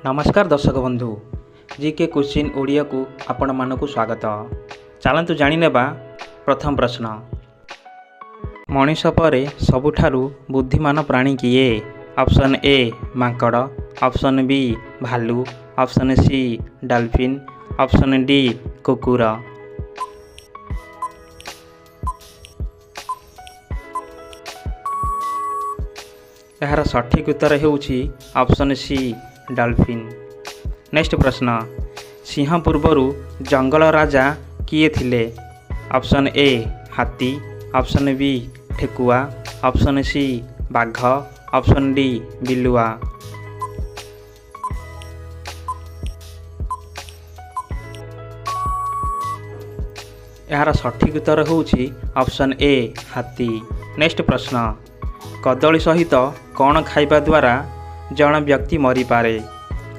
नमस्कार दर्शक बंधु जीके क्वेश्चन ओडिया को आपण मानक स्वागत। चलतु जानिनेबा प्रथम प्रश्न। मनीष परे सबुठारु बुद्धिमान प्राणी किए? ऑप्शन ए मांकड़, ऑप्शन बी भालू, option C dolphin, option D कुकुर। यार सठिक उत्तर हेउछि ऑप्शन सी डॉल्फिन। नेक्स्ट प्रश्न। सिंह पूर्वरु जंगल राजा किए थिले? ऑप्शन ए हाथी, ऑप्शन बी ठेकुआ, ऑप्शन सी बाघ, ऑप्शन डी बिलुआ। यार सठिक उत्तर होउछि ऑप्शन ए हाथी। नेक्स्ट प्रश्न। कदली सहित कौन खाइबा द्वारा जन व्यक्ति मरी पारे?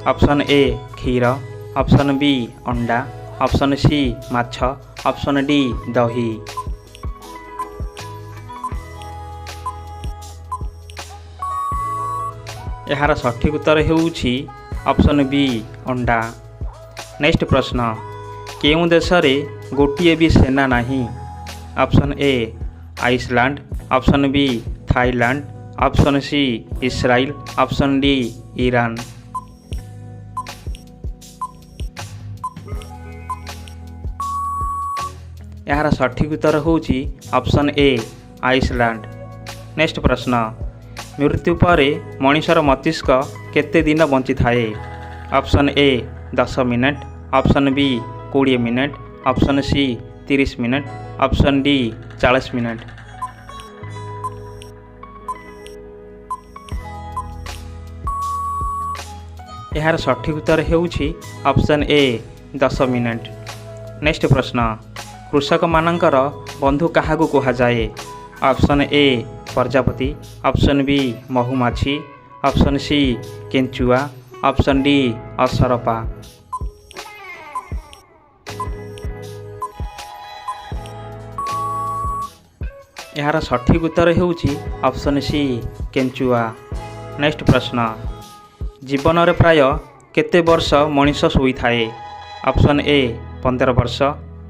ऑप्शन ए क्षीर, ऑप्शन बी अंडा, ऑप्शन सी माछ, ऑप्शन डी दही। यार सठिक उत्तर हेउछि ऑप्शन बी अंडा। नेक्स्ट प्रश्न। केउं देश रे गोटिए भी सेना नहीं? Option A Iceland, option B Thailand, option C Israel, option D Iran. यार सठिक उत्तर होउछि ऑप्शन ए आइसलैंड। नेक्स्ट प्रश्न। मृत्यु पर मनुष्यर मस्तिष्क केते दिन बंची थाए? Option A 10 minute, option B 20 minute, option C 30 minute, option D 40 minute. यार सठिक उत्तर हेउछि ऑप्शन ए 10 मिनट। नेक्स्ट प्रश्न। कृषक मानकर बंधु काहाकू कहा जाए? ऑप्शन ए प्रजापति, ऑप्शन बी महुमाछी, ऑप्शन सी केंचुआ, ऑप्शन डी असरपा। यार सठिक उत्तर हेउछि ऑप्शन सी केंचुआ। नेक्स्ट प्रश्न। जीवन रे प्राय केते वर्ष मनीष सोई थाए? ऑप्शन ए 15 वर्ष,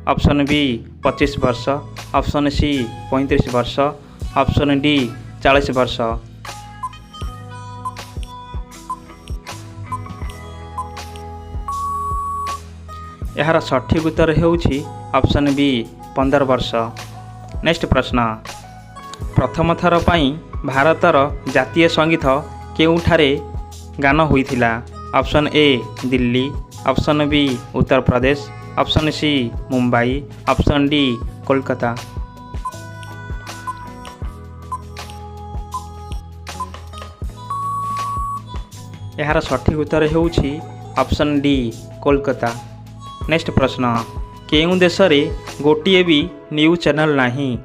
ऑप्शन बी 25 वर्ष, ऑप्शन सी 35 वर्ष, ऑप्शन डी 40 वर्ष। यार सठिक उत्तर हेउछि ऑप्शन बी 15 वर्ष। नेक्स्ट प्रश्न। प्रथम थर पई भारतर जातीय संगीत केउठारे गान होइथिला? Option A Delhi, option B Uttar Pradesh, option C Mumbai, option D Kolkata. यार सठिक उत्तर हेउछि ऑप्शन डी कोलकाता। नेक्स्ट प्रश्न। केउं देश रे गोटिए भी न्यूज चैनल नहीं?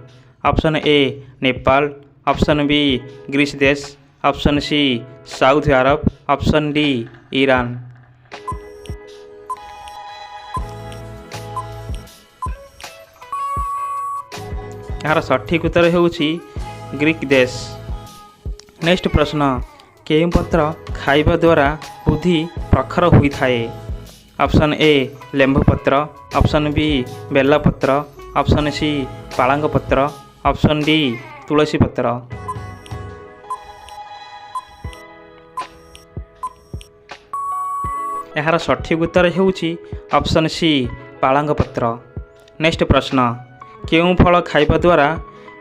Option A Nepal, option B Greece देश, option C South Arab, option D Iran. यार सठिक उत्तर हेउछि ग्रीक देश। नेक्स्ट प्रश्न। केउं पत्र खाइबा द्वारा बुद्धि प्रखर होई थाए? ऑप्शन ए लेंबु पत्र, ऑप्शन बी बेला पत्र, ऑप्शन सी पालंग पत्र, ऑप्शन डी तुलसी पत्र। यार सठिक उत्तर हेउछि ऑप्शन सी पालंग पत्र। नेक्स्ट प्रश्न। केउं फल खाइबा द्वारा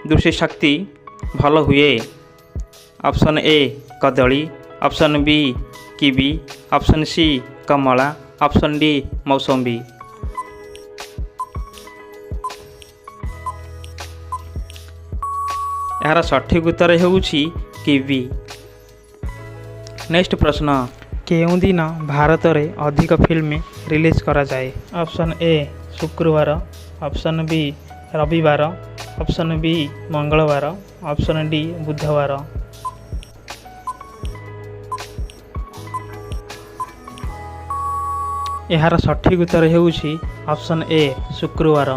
दृष्टिशक्ति भल हुए? ऑप्शन ए कदली, option B kiwi, option C कमला, ऑप्शन डी मौसम्बी। यार सठिक उत्तर हेउछि किवी। नेक्स्ट प्रश्न। केउं दिन भारत रे अधिक फिल्म रिलीज करा जाए? ऑप्शन ए शुक्रवार, ऑप्शन बी रविवार, ऑप्शन बी मंगलवार, ऑप्शन डी बुधवार। यार सठिक उत्तर हेउछि ऑप्शन ए शुक्रवार।